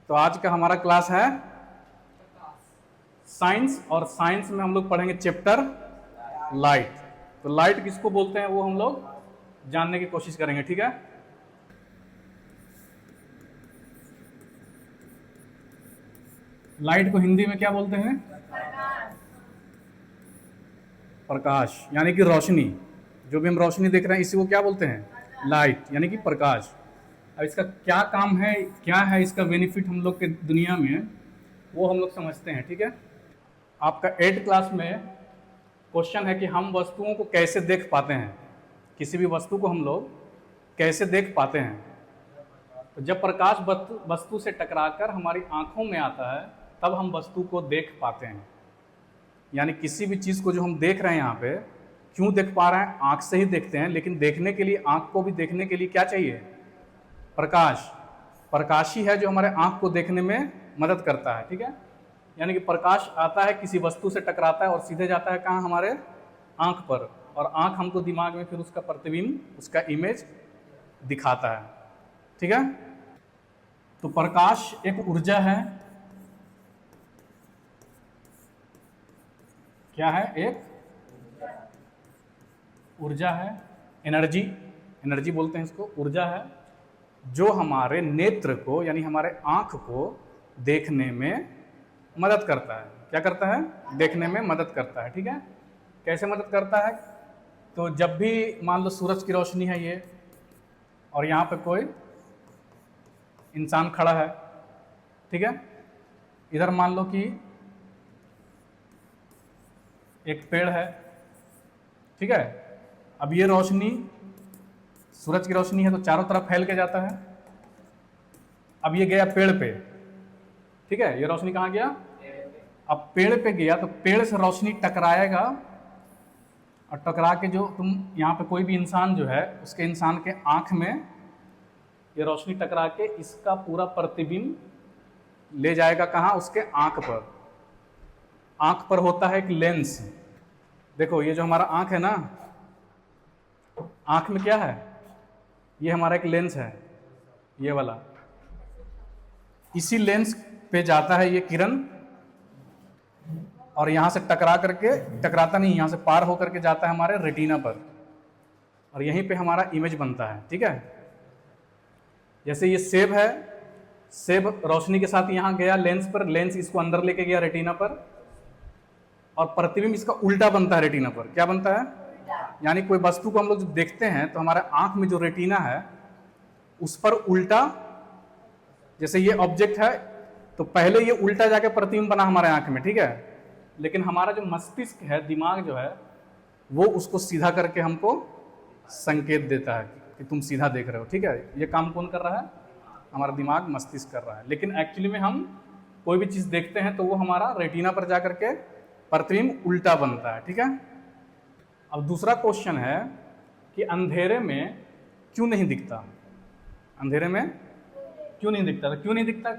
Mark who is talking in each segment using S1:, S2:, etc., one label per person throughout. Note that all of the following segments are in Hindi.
S1: तो आज का हमारा क्लास है साइंस, और साइंस में हम लोग पढ़ेंगे चैप्टर लाइट। तो लाइट किसको बोलते हैं वो हम लोग जानने की कोशिश करेंगे, ठीक है। लाइट को हिंदी में क्या बोलते हैं? प्रकाश, यानी कि रोशनी। जो भी हम रोशनी देख रहे हैं इसी को क्या बोलते हैं? लाइट, यानी कि प्रकाश। अब इसका क्या काम है, क्या है इसका बेनिफिट हम लोग के दुनिया में, वो हम लोग समझते हैं, ठीक है। आपका 8th क्लास में क्वेश्चन है कि हम वस्तुओं को कैसे देख पाते हैं, किसी भी वस्तु को हम लोग कैसे देख पाते हैं। तो जब प्रकाश वस्तु से टकराकर हमारी आंखों में आता है तब हम वस्तु को देख पाते हैं। यानी किसी भी चीज़ को जो हम देख रहे हैं यहाँ पे, क्यों देख पा रहे हैं? आंख से ही देखते हैं, लेकिन देखने के लिए, आंख को भी देखने के लिए क्या चाहिए? प्रकाश। प्रकाश ही है जो हमारे आंख को देखने में मदद करता है, ठीक है। यानी कि प्रकाश आता है, किसी वस्तु से टकराता है और सीधे जाता है कहाँ? हमारे आंख पर, और आंख हमको दिमाग में फिर उसका प्रतिबिंब, उसका इमेज दिखाता है, ठीक है। तो प्रकाश एक ऊर्जा है। क्या है? एक ऊर्जा है, एनर्जी। एनर्जी बोलते हैं इसको, ऊर्जा है जो हमारे नेत्र को, यानी हमारे आंख को देखने में मदद करता है। क्या करता है? देखने में मदद करता है, ठीक है। कैसे मदद करता है? तो जब भी मान लो सूरज की रोशनी है ये, और यहाँ पे कोई इंसान खड़ा है, ठीक है। इधर मान लो कि एक पेड़ है, ठीक है। अब ये रोशनी, सूरज की रोशनी है तो चारों तरफ फैल के जाता है। अब ये गया पेड़ पे, ठीक है। ये रोशनी कहाँ गया? अब पेड़ पे गया तो पेड़ से रोशनी टकराएगा, और टकरा के जो तुम यहाँ पे कोई भी इंसान जो है, उसके इंसान के आंख में ये रोशनी टकरा के इसका पूरा प्रतिबिंब ले जाएगा कहाँ? उसके आंख पर। आंख पर होता है एक लेंस। देखो ये जो हमारा आंख है ना, आंख में क्या है? ये हमारा एक लेंस है, ये वाला। इसी लेंस पे जाता है ये किरण, और यहां से टकरा करके, टकराता नहीं, यहां से पार होकर के जाता है हमारे रेटिना पर, और यहीं पे हमारा इमेज बनता है, ठीक है। जैसे ये सेब है, सेब रोशनी के साथ यहां गया लेंस पर, लेंस इसको अंदर लेके गया रेटिना पर, और प्रतिबिंब इसका उल्टा बनता है रेटिना पर। क्या बनता है? यानी कोई वस्तु को हम लोग जब देखते हैं तो हमारे आंख में जो रेटिना है उस पर उल्टा, जैसे ये ऑब्जेक्ट है तो पहले ये उल्टा जाके प्रतिबिंब बना हमारे आंख में, ठीक है। लेकिन हमारा जो मस्तिष्क है, दिमाग जो है, वो उसको सीधा करके हमको संकेत देता है कि तुम सीधा देख रहे हो, ठीक है। ये काम कौन कर रहा है? हमारा दिमाग, मस्तिष्क कर रहा है। लेकिन एक्चुअली में हम कोई भी चीज़ देखते हैं तो वो हमारा रेटिना पर जा करके प्रतिबिंब उल्टा बनता है, ठीक है। अब दूसरा क्वेश्चन है कि अंधेरे में क्यों नहीं दिखता? अंधेरे में क्यों नहीं दिखता? क्यों नहीं दिखता?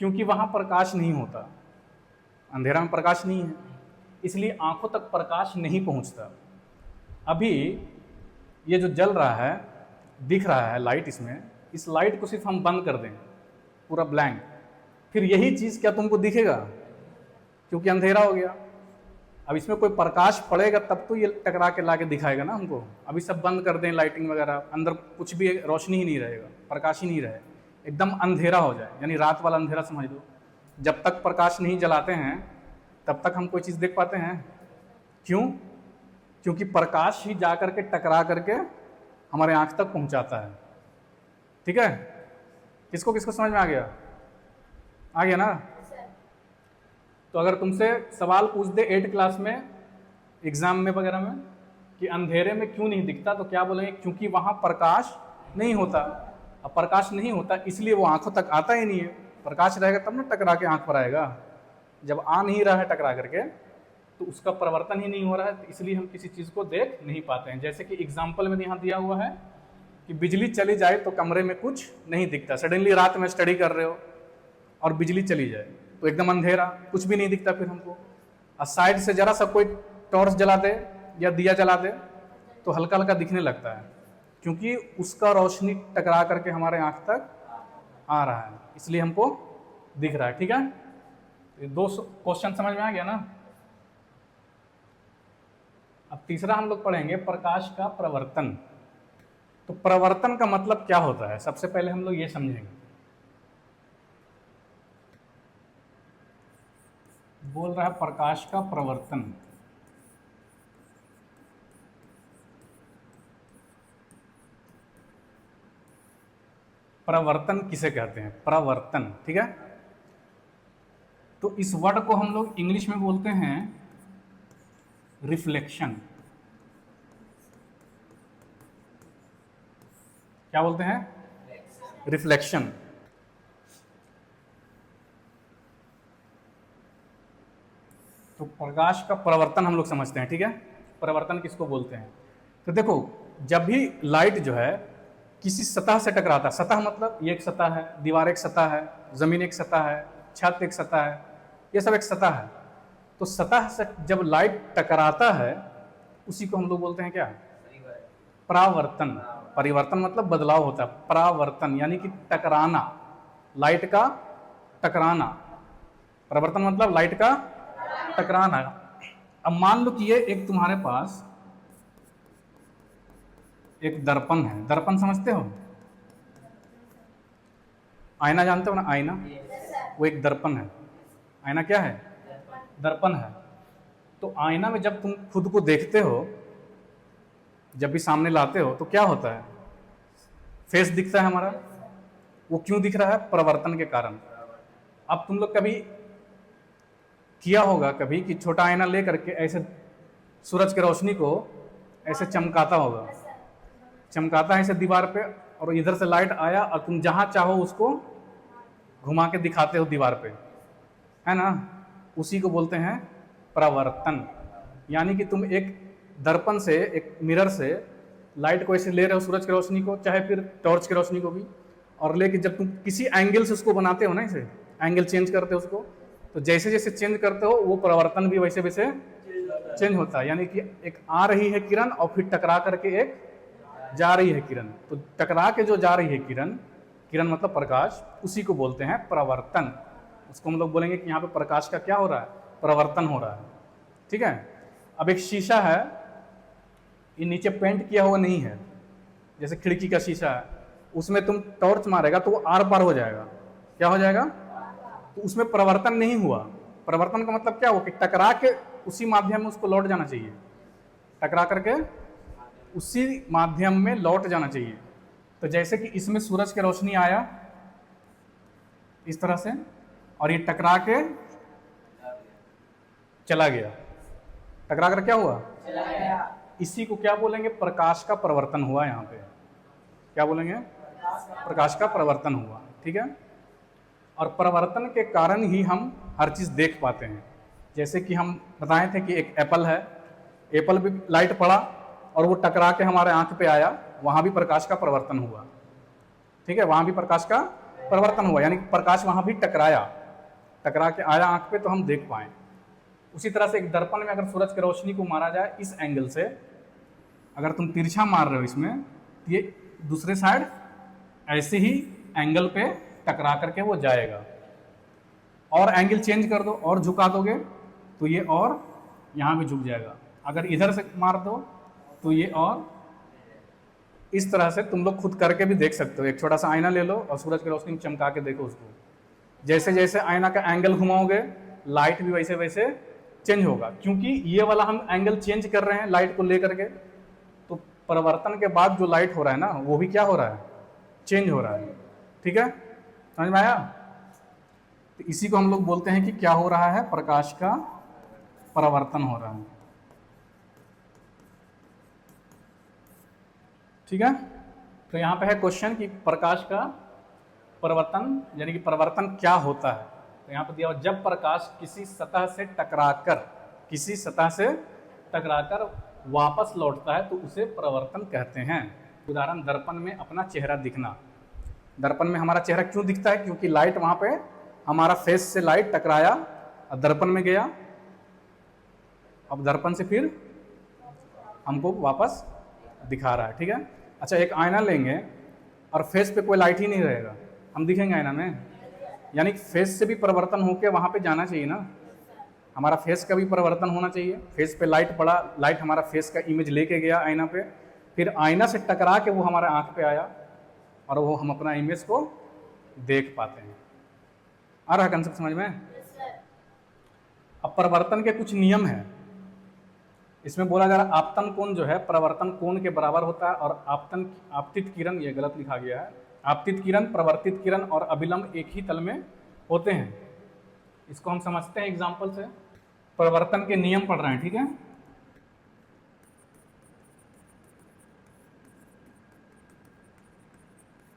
S1: क्योंकि वहाँ प्रकाश नहीं होता। अंधेरा में प्रकाश नहीं है, इसलिए आंखों तक प्रकाश नहीं पहुँचता। अभी ये जो जल रहा है, दिख रहा है लाइट, इसमें, इस लाइट को सिर्फ हम बंद कर दें, पूरा ब्लैंक, फिर यही चीज़ क्या तुमको दिखेगा? क्योंकि अंधेरा हो गया। अब इसमें कोई प्रकाश पड़ेगा तब तो ये टकरा के ला के दिखाएगा ना हमको। अभी सब बंद कर दें, लाइटिंग वगैरह, अंदर कुछ भी रोशनी ही नहीं रहेगा, प्रकाश ही नहीं रहे, एकदम अंधेरा हो जाए, यानी रात वाला अंधेरा समझ लो। जब तक प्रकाश नहीं जलाते हैं तब तक हम कोई चीज़ देख पाते हैं? क्यों? क्योंकि प्रकाश ही जा करके टकरा करके हमारे आँख तक पहुँचाता है, ठीक है। किसको किसको समझ में आ गया? आ गया ना? तो अगर तुमसे सवाल पूछ दे 8th क्लास में, एग्जाम में वगैरह में, कि अंधेरे में क्यों नहीं दिखता, तो क्या बोलेंगे? क्योंकि वहाँ प्रकाश नहीं होता। अब प्रकाश नहीं होता इसलिए वो आंखों तक आता ही नहीं है। प्रकाश रहेगा तब ना टकरा के आंख पर आएगा। जब आ नहीं रहा है टकरा करके तो उसका परिवर्तन ही नहीं हो रहा है, तो इसलिए हम किसी चीज़ को देख नहीं पाते हैं। जैसे कि एग्जाम्पल में यहाँ दिया हुआ है कि बिजली चली जाए तो कमरे में कुछ नहीं दिखता। सडनली रात में स्टडी कर रहे हो और बिजली चली जाए तो एकदम अंधेरा, कुछ भी नहीं दिखता फिर हमको। और साइड से जरा सा कोई टॉर्च जला दे या दिया जला दे तो हल्का हल्का दिखने लगता है, क्योंकि उसका रोशनी टकरा करके हमारे आँख तक आ रहा है, इसलिए हमको दिख रहा है, ठीक है। ये दो क्वेश्चन समझ में आ गया ना। अब तीसरा हम लोग पढ़ेंगे प्रकाश का प्रवर्तन। तो प्रवर्तन का मतलब क्या होता है, सबसे पहले हम लोग ये समझेंगे। बोल रहा है प्रकाश का प्रवर्तन। प्रवर्तन किसे कहते हैं, प्रवर्तन, ठीक है। तो इस वर्ड को हम लोग इंग्लिश में बोलते हैं रिफ्लेक्शन। क्या बोलते हैं, रिफ्लेक्शन। तो प्रकाश का प्रवर्तन हम लोग समझते हैं, ठीक है। प्रवर्तन किसको बोलते हैं, तो देखो जब भी लाइट जो है किसी सतह से टकराता है, सतह मतलब ये एक सतह है, दीवार एक सतह है, जमीन एक सतह है, छत एक सतह है, ये सब एक सतह है। तो सतह से जब लाइट टकराता है उसी को हम लोग बोलते हैं क्या, परावर्तन। परिवर्तन मतलब बदलाव होता है, परावर्तन यानी कि टकराना, लाइट का टकराना। परिवर्तन मतलब लाइट का टकराना। अब मान लो कि ये एक तुम्हारे पास एक दर्पण है, दर्पण समझते हो, आईना जानते हो ना, आईना, वो एक दर्पण है। आईना क्या है, दर्पण है। तो आईना में जब तुम खुद को देखते हो, जब भी सामने लाते हो तो क्या होता है, फेस दिखता है हमारा। वो क्यों दिख रहा है, परिवर्तन के कारण। अब तुम लोग कभी किया होगा कभी कि छोटा आईना ले करके ऐसे सूरज की रोशनी को ऐसे चमकाता होगा, चमकाता है ऐसे दीवार पे, और इधर से लाइट आया और तुम जहां चाहो उसको घुमा के दिखाते हो दीवार पे, है ना। उसी को बोलते हैं प्रवर्तन। यानी कि तुम एक दर्पण से, एक मिरर से लाइट को ऐसे ले रहे हो, सूरज की रोशनी को, चाहे फिर टॉर्च की रोशनी को भी, और लेके जब तुम किसी एंगल से उसको बनाते हो ना, इसे एंगल चेंज करते हो उसको, तो जैसे जैसे चेंज करते हो वो परिवर्तन भी वैसे वैसे चेंज होता है। यानी कि एक आ रही है किरण और फिर टकरा करके एक जा रही है किरण, तो टकरा के जो जा रही है किरण, किरण मतलब प्रकाश, उसी को बोलते हैं प्रवर्तन। उसको हम लोग बोलेंगे कि यहाँ पे प्रकाश का क्या हो रहा है, प्रवर्तन हो रहा है, ठीक है। अब एक शीशा है, ये नीचे पेंट किया हुआ नहीं है, जैसे खिड़की का शीशा है, उसमें तुम टॉर्च मारेगा तो वो आर पार हो जाएगा, क्या हो जाएगा, तो उसमें परिवर्तन नहीं हुआ। परिवर्तन का मतलब क्या हो कि टकरा के उसी माध्यम में उसको लौट जाना चाहिए, टकरा करके उसी माध्यम में लौट जाना चाहिए। तो जैसे कि इसमें सूरज की रोशनी आया इस तरह से, और ये टकरा के चला गया, टकरा कर क्या हुआ, चला गया। इसी को क्या बोलेंगे, प्रकाश का परिवर्तन हुआ। यहाँ पे क्या बोलेंगे, प्रकाश का परिवर्तन हुआ, ठीक है। और परिवर्तन के कारण ही हम हर चीज देख पाते हैं। जैसे कि हम बताए थे कि एक एप्पल है, एप्पल भी लाइट पड़ा और वो टकरा के हमारे आंख पे आया, वहां भी प्रकाश का परिवर्तन हुआ, ठीक है, वहां भी प्रकाश का परिवर्तन हुआ, यानी प्रकाश वहां भी टकराया, टकरा के आया आंख पे तो हम देख पाए। उसी तरह से एक दर्पण में अगर सूरज की रोशनी को मारा जाए इस एंगल से, अगर तुम तिरछा मार रहे हो इसमें, तो ये दूसरे साइड ऐसे ही एंगल पे टकरा करके वो जाएगा। और एंगल चेंज कर दो और झुका दोगे तो ये और यहाँ भी झुक जाएगा। अगर इधर से मार दो तो ये और इस तरह से तुम लोग खुद करके भी देख सकते हो। एक छोटा सा आईना ले लो और सूरज की रोशनी में चमका के देखो उसको, जैसे जैसे आईना का एंगल घुमाओगे लाइट भी वैसे वैसे चेंज होगा, क्योंकि ये वाला हम एंगल चेंज कर रहे हैं लाइट को लेकर के। तो परिवर्तन के बाद जो लाइट हो रहा है ना, वो भी क्या हो रहा है, चेंज हो रहा है, ठीक है, समझ में आया। तो इसी को हम लोग बोलते हैं कि क्या हो रहा है, प्रकाश का परिवर्तन हो रहा है, ठीक है। तो यहाँ पे है क्वेश्चन कि प्रकाश का परिवर्तन यानी कि परिवर्तन क्या होता है। तो यहाँ पर दिया जब प्रकाश किसी सतह से टकराकर, किसी सतह से टकराकर वापस लौटता है तो उसे परिवर्तन कहते हैं। उदाहरण, दर्पण में अपना चेहरा दिखना। दर्पण में हमारा चेहरा क्यों दिखता है, क्योंकि लाइट वहां पे हमारा फेस से लाइट टकराया और दर्पण में गया, अब दर्पण से फिर हमको वापस दिखा रहा है, ठीक है। अच्छा, एक आईना लेंगे और फेस पे कोई लाइट ही नहीं रहेगा, हम दिखेंगे आईना में, यानी फेस से भी परिवर्तन होकर वहाँ पे जाना चाहिए ना, हमारा फेस का भी परिवर्तन होना चाहिए। फेस पे लाइट पड़ा, लाइट हमारा फेस का इमेज लेके गया आईना पे, फिर आईना से टकरा के वो हमारे आँख पे आया और वो हम अपना इमेज को देख पाते हैं। आ रहा कंसेप्ट समझ में? अब परिवर्तन के कुछ नियम हैं। इसमें बोला जा रहा आपतन कोण जो है प्रवर्तन कोण के बराबर होता है, और आपतित किरण, ये गलत लिखा गया है, आपतित किरण, प्रवर्तित किरण और अभिलंब एक ही तल में होते हैं। इसको हम समझते हैं एग्जाम्पल से। परिवर्तन के नियम पढ़ रहे हैं, ठीक है।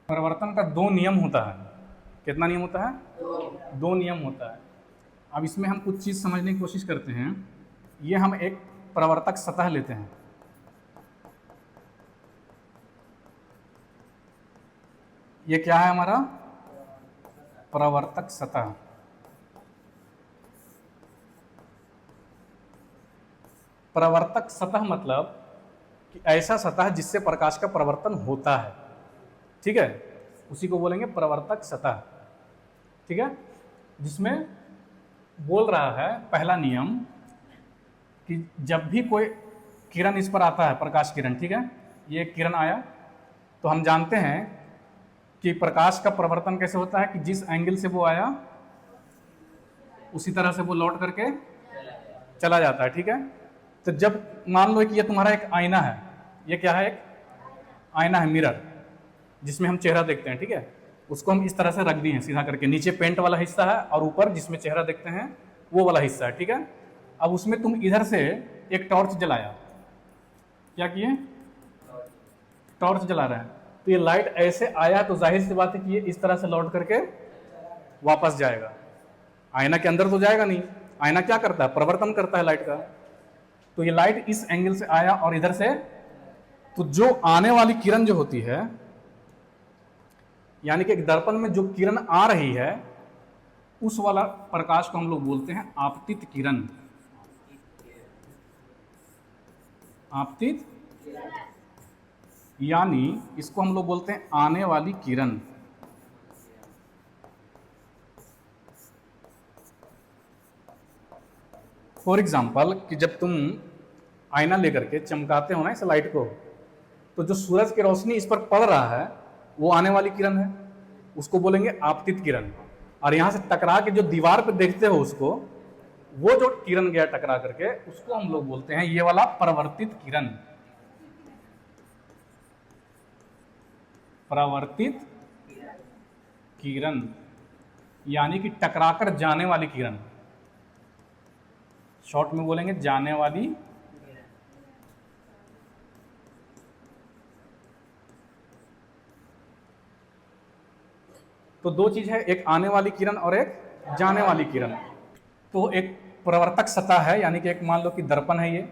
S1: परिवर्तन का 2 नियम होता है। कितना नियम होता है? 2 नियम होता है। अब इसमें हम कुछ चीज़ समझने की कोशिश करते हैं। ये हम एक प्रवर्तक सतह लेते हैं, ये क्या है हमारा? प्रवर्तक सतह। प्रवर्तक सतह मतलब कि ऐसा सतह जिससे प्रकाश का प्रवर्तन होता है, ठीक है, उसी को बोलेंगे प्रवर्तक सतह, ठीक है। जिसमें बोल रहा है पहला नियम कि जब भी कोई किरण इस पर आता है, प्रकाश किरण, ठीक है, ये किरण आया, तो हम जानते हैं कि प्रकाश का प्रवर्तन कैसे होता है कि जिस एंगल से वो आया उसी तरह से वो लौट करके चला जाता है, ठीक है। तो जब मान लो कि ये तुम्हारा एक आईना है, ये क्या है? एक आईना है, मिरर, जिसमें हम चेहरा देखते हैं, ठीक है। उसको हम इस तरह से रख दिए हैं सीधा करके, नीचे पेंट वाला हिस्सा है और ऊपर जिसमें चेहरा देखते हैं वो वाला हिस्सा है, ठीक है। अब उसमें तुम इधर से एक टॉर्च जलाया, क्या किए? टॉर्च जला रहे हैं, तो ये लाइट ऐसे आया तो जाहिर सी बात है कि ये इस तरह से लौट करके वापस जाएगा, आईना के अंदर तो जाएगा नहीं। आईना क्या करता है? प्रवर्तन करता है लाइट का। तो ये लाइट इस एंगल से आया और इधर से, तो जो आने वाली किरण जो होती है, यानी कि एक दर्पण में जो किरण आ रही है उस वाला प्रकाश को हम लोग बोलते हैं आपतित किरण। आपतित, यानी इसको हम लोग बोलते हैं आने वाली किरण। फॉर एग्जाम्पल कि जब तुम आईना लेकर के चमकाते हो ना इस लाइट को, तो जो सूरज की रोशनी इस पर पड़ रहा है वो आने वाली किरण है, उसको बोलेंगे आपतित किरण। और यहां से टकरा के जो दीवार पे देखते हो उसको, वो जो किरण गया टकरा करके, उसको हम लोग बोलते हैं ये वाला प्रवर्तित किरण। प्रवर्तित किरण यानी कि टकराकर जाने वाली किरण, शॉर्ट में बोलेंगे जाने वाली। तो 2 चीज है, एक आने वाली किरण और एक जाने वाली किरण। तो एक प्रवर्तक सतह है, यानी कि एक मान लो कि दर्पण है, ये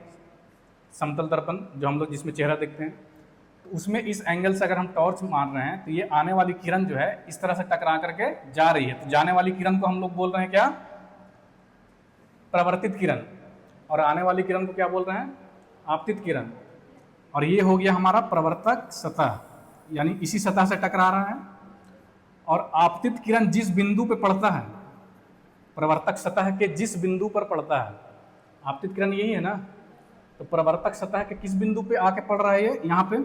S1: समतल दर्पण जो हम लोग जिसमें चेहरा देखते हैं, तो उसमें इस एंगल से अगर हम टॉर्च मार रहे हैं तो ये आने वाली किरण जो है इस तरह से टकरा करके जा रही है, तो जाने वाली किरण को हम लोग बोल रहे हैं क्या? प्रवर्तित किरण। और आने वाली किरण को क्या बोल रहे हैं? आपतित किरण। और ये हो गया हमारा प्रवर्तक सतह, यानी इसी सतह से टकरा रहा है। और आपतित किरण जिस बिंदु पे पड़ता है, प्रवर्तक सतह के जिस बिंदु पर पड़ता है, आपतित किरण यही है ना, तो प्रवर्तक सतह के किस बिंदु पे आके पड़ रहा है ये? यहाँ पे।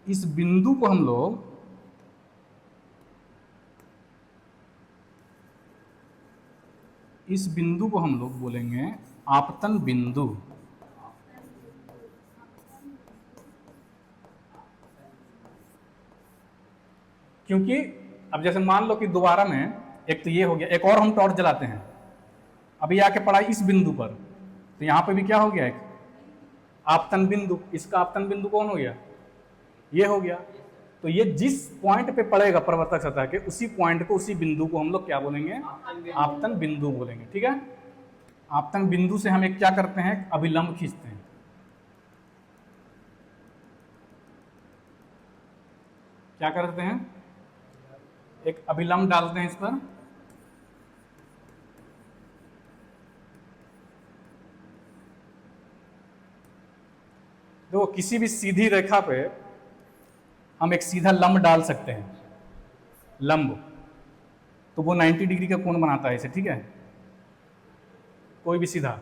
S1: इस बिंदु को हम लोग बोलेंगे आपतन बिंदु। क्योंकि अब जैसे मान लो कि दोबारा में, एक तो ये हो गया, एक और हम टॉर्च जलाते हैं, अभी आके पड़ा इस बिंदु पर, तो यहाँ पे भी क्या हो गया? एक आपतन बिंदु। इसका आपतन बिंदु कौन हो गया? ये हो गया। तो ये जिस पॉइंट पे पड़ेगा प्रवर्तक सतह के, उसी पॉइंट को, उसी बिंदु को हम लोग क्या बोलेंगे? आपतन बिंदु बोलेंगे, ठीक है। आपतन बिंदु से हम एक क्या करते हैं? अभिलंब खींचते हैं। क्या करते हैं? एक अभिलंब डालते हैं इस पर, देखो किसी भी सीधी रेखा पे हम एक सीधा लंब डाल सकते हैं, लंब। तो वो 90 डिग्री का कोण बनाता है इसे, ठीक है, कोई भी सीधा।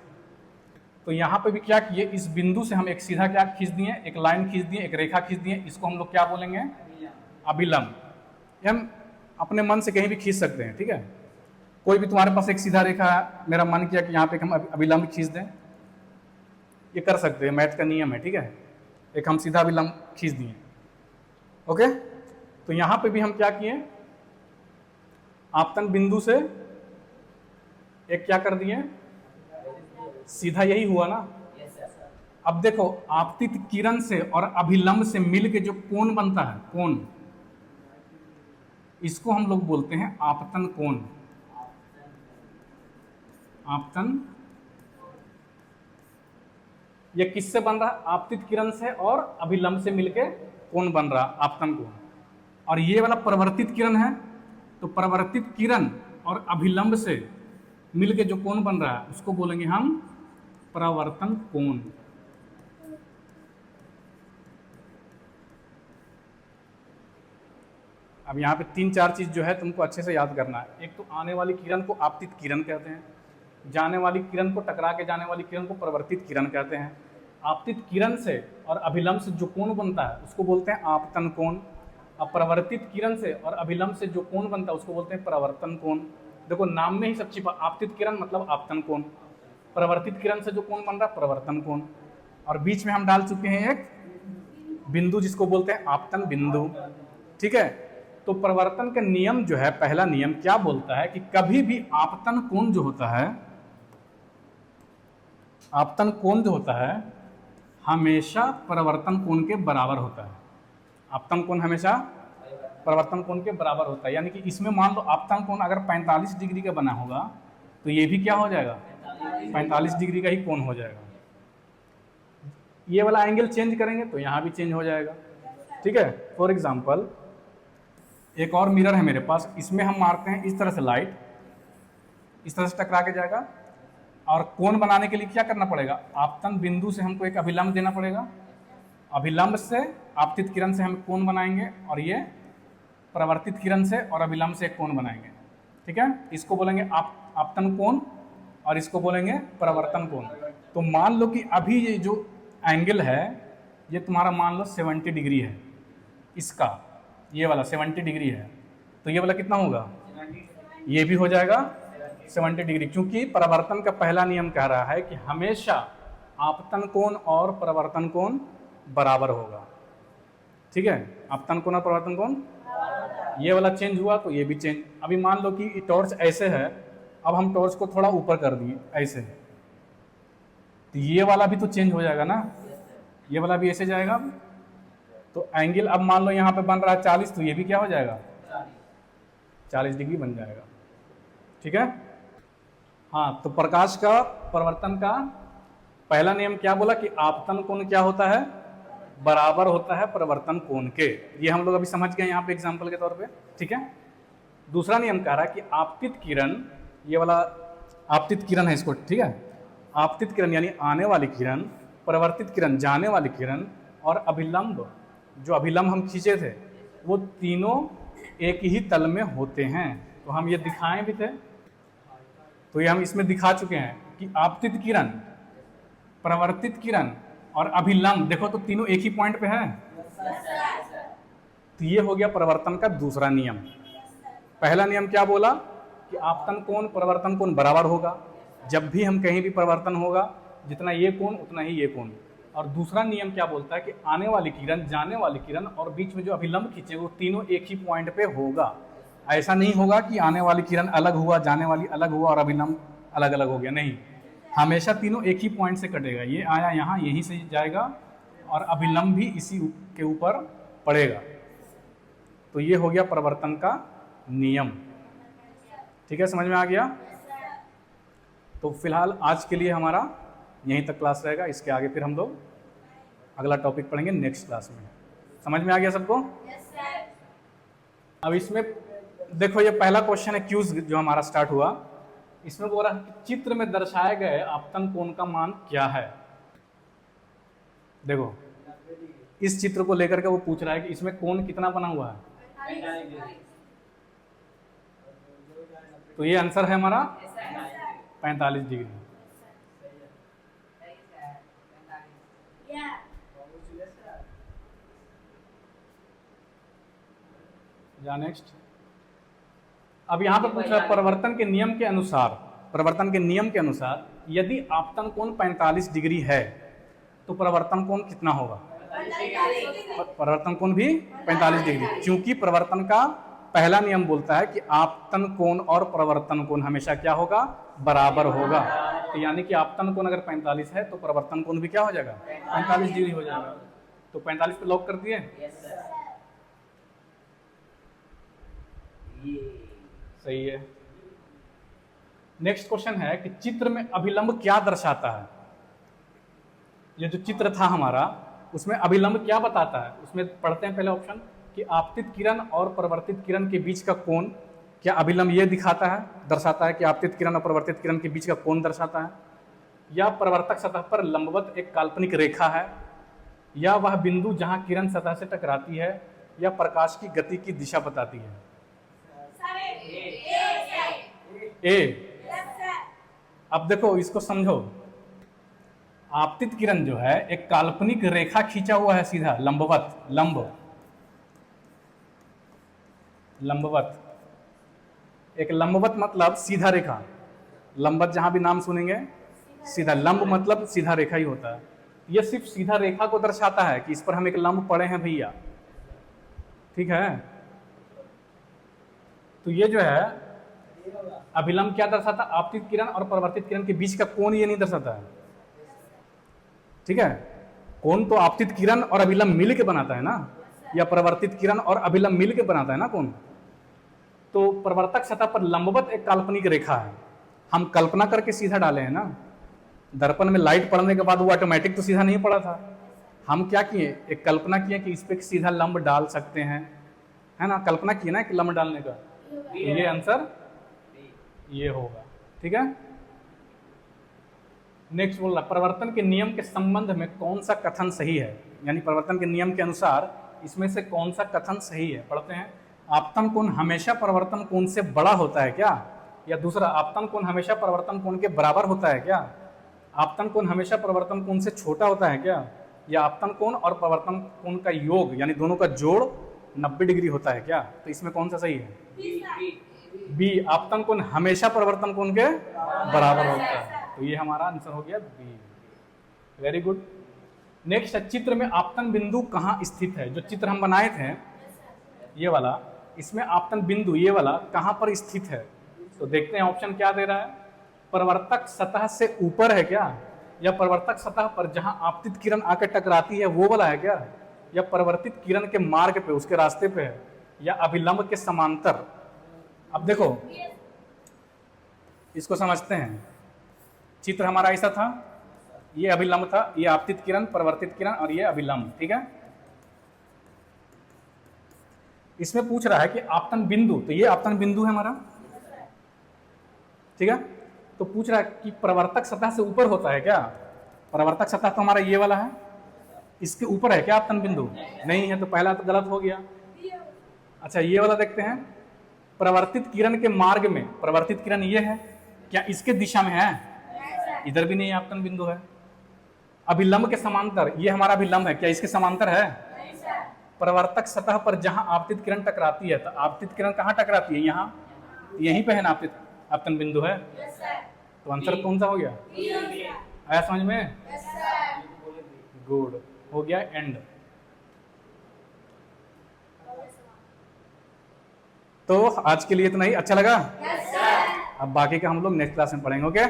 S1: तो यहाँ पे भी क्या किए, इस बिंदु से हम एक सीधा क्या खींच दिए, एक लाइन खींच दिए, एक रेखा खींच दिए, इसको हम लोग क्या बोलेंगे, अभिलंब। हम अपने मन से कहीं भी खींच सकते हैं, ठीक है। कोई भी तुम्हारे पास एक सीधा रेखा है, मेरा मन किया कि यहाँ पे हम अभिलंब खींच दें, ये कर सकते हैं, मैथ का नियम है, ठीक है। एक हम सीधा अभिलंब खींच दिए, ओके। तो यहाँ पे भी हम क्या किए, आपतन बिंदु से एक क्या कर दिए, सीधा, यही हुआ ना। अब देखो, आपतित किरण से और अभिलंब से मिल के जो कोण बनता है, कोण, इसको हम लोग बोलते हैं आपतन कोण। आपतन, ये किससे बन रहा है, आपतित किरण से और अभिलंब से मिलके कोण बन रहा, आपतन कोण। और ये वाला परिवर्तित किरण है, तो परिवर्तित किरण और अभिलंब से मिलके जो कोण बन रहा है उसको बोलेंगे हम परावर्तन कोण। अब यहाँ पे 3-4 चीज जो है तुमको अच्छे से याद करना है। एक तो आने वाली किरण को आपतित किरण कहते हैं, जाने वाली किरण को, टकरा के जाने वाली किरण को परिवर्तित किरण कहते हैं। आपतित किरण से और अभिलंब से जो कोण बनता है उसको बोलते हैं आपतन कोण। अब परिवर्तित किरण से और अभिलंब से जो कोण बनता है उसको बोलते हैं परावर्तन कोण। देखो नाम में ही सब छिपा, आपतित किरण मतलब आपतन कोण, परिवर्तित किरण से जो कोण बन रहा है परावर्तन कोण, और बीच में हम डाल चुके हैं एक बिंदु जिसको बोलते हैं आपतन बिंदु, ठीक है। तो परिवर्तन का नियम जो है, पहला नियम क्या बोलता है कि कभी भी आपतन कोण जो होता है, आपतन कोण जो होता है हमेशा परिवर्तन कोण के बराबर होता है। आपतन कोण हमेशा परिवर्तन कोण के बराबर होता है। यानी कि इसमें मान लो आपतन कोण अगर 45 डिग्री का बना होगा तो ये भी क्या हो जाएगा, 45 डिग्री का ही कोण हो जाएगा। ये वाला एंगल चेंज करेंगे तो यहाँ भी चेंज हो जाएगा, ठीक है। फॉर एग्जाम्पल एक और मिरर है मेरे पास, इसमें हम मारते हैं इस तरह से लाइट, इस तरह से टकरा के जाएगा, और कोण बनाने के लिए क्या करना पड़ेगा, आपतन बिंदु से हमको एक अभिलंब देना पड़ेगा, अभिलंब से आपतित किरण से हम कोण बनाएंगे, और ये परिवर्तित किरण से और अभिलंब से एक कोण बनाएंगे, ठीक है। इसको बोलेंगे आपतन कोण और इसको बोलेंगे परिवर्तन कोण। तो मान लो कि अभी ये जो एंगल है ये तुम्हारा मान लो 70 डिग्री है, इसका ये वाला 70 डिग्री है, तो ये वाला कितना होगा, ये भी हो जाएगा 70 डिग्री, क्योंकि परिवर्तन का पहला नियम कह रहा है कि हमेशा आपतन कोण और परिवर्तन कोण बराबर होगा, ठीक है। आपतन कोण और परिवर्तन कोण, ये वाला चेंज हुआ तो ये भी चेंज। अभी मान लो कि टॉर्च ऐसे है, अब हम टॉर्च को थोड़ा ऊपर कर दिए ऐसे, तो ये वाला भी तो चेंज हो जाएगा ना, ये वाला भी ऐसे जाएगा। तो एंगल अब मान लो यहाँ पे बन रहा है 40, तो ये भी क्या हो जाएगा, 40 डिग्री बन जाएगा, ठीक है। हाँ, तो प्रकाश का परिवर्तन का पहला नियम क्या बोला कि आपतन कोण क्या होता है, बराबर होता है परिवर्तन कोण के। ये हम लोग अभी समझ गए यहाँ पे एग्जाम्पल के तौर पे, ठीक है। दूसरा नियम कह रहा है कि आपतित किरण, ये वाला आपतित किरण है इसको, ठीक है, आपतित किरण यानी आने वाली किरण, परिवर्तित किरण जाने वाली किरण, और अभिलंब जो अभिलंब हम खींचे थे वो तीनों एक ही तल में होते हैं। तो हम ये दिखाएं भी थे, तो ये हम इसमें दिखा चुके हैं कि आपतित किरण, परिवर्तित किरण और अभिलंब, देखो तो तीनों एक ही पॉइंट पे है। तो ये हो गया परिवर्तन का दूसरा नियम। पहला नियम क्या बोला कि आपतन कोण परिवर्तन कोण बराबर होगा, जब भी हम कहीं भी परिवर्तन होगा जितना ये कोण उतना ही ये कोण। और दूसरा नियम क्या बोलता है कि आने वाली किरण, जाने वाली किरण और बीच में जो अभिलंब खींचे वो तीनों एक ही पॉइंट पे होगा। ऐसा नहीं होगा कि आने वाली किरण अलग हुआ, जाने वाली अलग हुआ और अभिलंब अलग अलग हो गया, नहीं, हमेशा तीनों एक ही पॉइंट से कटेगा। ये आया यहाँ, यहीं से जाएगा और अभिलंब भी इसी के ऊपर पड़ेगा। तो ये हो गया परिवर्तन का नियम, ठीक है, समझ में आ गया। तो फिलहाल आज के लिए हमारा यहीं तक क्लास रहेगा, इसके आगे फिर हम लोग अगला टॉपिक पढ़ेंगे नेक्स्ट क्लास में। समझ में आ गया सबको? अब इसमें देखो, ये पहला क्वेश्चन है क्यूज जो हमारा स्टार्ट हुआ, इसमें बोल रहा है कि चित्र में दर्शाए गए आपतन कोण का मान क्या है। देखो इस चित्र को लेकर के वो पूछ रहा है कि इसमें कोण कितना बना हुआ है। तो ये आंसर है हमारा 45 डिग्री। जा नेक्स्ट। अब यहाँ पर पूछ रहा है परिवर्तन के नियम के अनुसार, परिवर्तन के नियम के अनुसार यदि आपतन कोण 45 डिग्री है तो परिवर्तन कोण कितना होगा? परिवर्तन कोण भी 45 डिग्री, क्योंकि परिवर्तन का पहला नियम बोलता है कि आपतन कोण और परिवर्तन कोण हमेशा क्या होगा? बराबर होगा। तो यानी कि आपतन कोण अगर 45 है तो परिवर्तन कोण भी क्या हो जाएगा? 45 डिग्री हो जाएगा। तो 45 पे लॉक कर दिए। सही है। नेक्स्ट क्वेश्चन है कि चित्र में अभिलंब क्या दर्शाता है? ये जो चित्र था हमारा उसमें अभिलंब क्या बताता है? उसमें पढ़ते हैं पहले ऑप्शन कि आपतित किरण और परावर्तित किरण के बीच का कोण क्या अभिलंब ये दिखाता है, दर्शाता है कि आपतित किरण और परावर्तित किरण के बीच का कोण दर्शाता है, या परावर्तक सतह पर लंबवत एक काल्पनिक रेखा है, या वह बिंदु जहां किरण सतह से टकराती है, या प्रकाश की गति की दिशा बताती है? ए। अब देखो इसको समझो, आपतित किरण जो है एक काल्पनिक रेखा खींचा हुआ है सीधा लंबवत, लंबवत एक लंबवत मतलब सीधा रेखा, लंबवत जहां भी नाम सुनेंगे सीधा, लंब मतलब सीधा रेखा ही होता है। यह सिर्फ सीधा रेखा को दर्शाता है कि इस पर हम एक लंब पड़े हैं भैया, ठीक है। तो ये जो है अभिलंब क्या दर्शाता है? आपतित किरण और परावर्तित किरण के बीच का कोण ये नहीं दर्शाता है, ठीक है। कोण तो आपतित किरण और अभिलंब मिल के बनाता है ना, या परावर्तित किरण और अभिलंब मिल के बनाता है ना कोण। तो परावर्तक सतह पर लंबवत एक काल्पनिक रेखा है, हम कल्पना करके सीधा डाले हैं ना, दर्पण में लाइट पड़ने के बाद वो ऑटोमेटिक तो सीधा नहीं पड़ा था, हम क्या किए? एक कल्पना किए कि इस पे सीधा लंब डाल सकते हैं, है ना, कल्पना किए ना कि लंब डालने का। तो ये आंसर ये होगा, ठीक है। नेक्स्ट बोल रहा परिवर्तन के नियम के संबंध में कौन सा कथन सही है, यानी परिवर्तन के नियम के अनुसार इसमें से कौन सा कथन सही है? पढ़ते हैं। आपतन कोण हमेशा परिवर्तन कोण से बड़ा होता है क्या? या दूसरा, आपतन कोण हमेशा परिवर्तन कोण के बराबर होता है क्या? आपतन कोण हमेशा परिवर्तन कोण से छोटा होता है क्या? या आपतन कोण और परिवर्तन कोण का योग यानी दोनों का जोड़ 90 डिग्री होता है क्या? तो इसमें कौन सा सही है? बी, आपतन कोण हमेशा परिवर्तन कोण के बराबर होता है। तो ये हमारा आंसर हो गया बी। Very good. नेक्स्ट है चित्र में आपतन बिंदु कहाँ स्थित है? जो चित्र हम बनाए थे ये वाला, इसमें आपतन बिंदु ये वाला कहाँ पर स्थित है? तो देखते हैं ऑप्शन क्या दे रहा है। परावर्तक सतह से ऊपर है क्या? या परावर्तक सतह पर जहां आपतित किरण आकर टकराती है वो वाला है क्या? या परावर्तित किरण के मार्ग पे, उसके रास्ते पे है, या अभिलंब के समांतर? अब देखो इसको समझते हैं। चित्र हमारा ऐसा था, ये अभिलंब था, ये आपतित किरण, परावर्तित किरण और ये अभिलंब, ठीक है। इसमें पूछ रहा है कि आपतन बिंदु, तो ये आपतन बिंदु है हमारा, ठीक है। तो पूछ रहा है कि परावर्तक सतह से ऊपर होता है क्या? परावर्तक सतह तो हमारा ये वाला है, इसके ऊपर है क्या आपतन बिंदु? नहीं है, तो पहला तो गलत हो गया। अच्छा ये वाला देखते हैं, परावर्तित किरण के मार्ग में, परावर्तित किरण ये है क्या? इसके दिशा में है? इधर भी नहीं आपतन बिंदु है। अभिलंब के समांतर, ये हमारा अभिलंब है क्या? इसके समांतर है? परावर्तक सतह पर जहां आपतित किरण टकराती है, तो आपतित किरण कहाँ टकराती है? यहाँ, यहीं पे है ना आपतन बिंदु है। तो आंसर कौन सा हो गया? आया समझ में? गुड, हो गया एंड। तो आज के लिए इतना ही। अच्छा लगा? अब बाकी का हम लोग नेक्स्ट क्लास में पढ़ेंगे। ओके।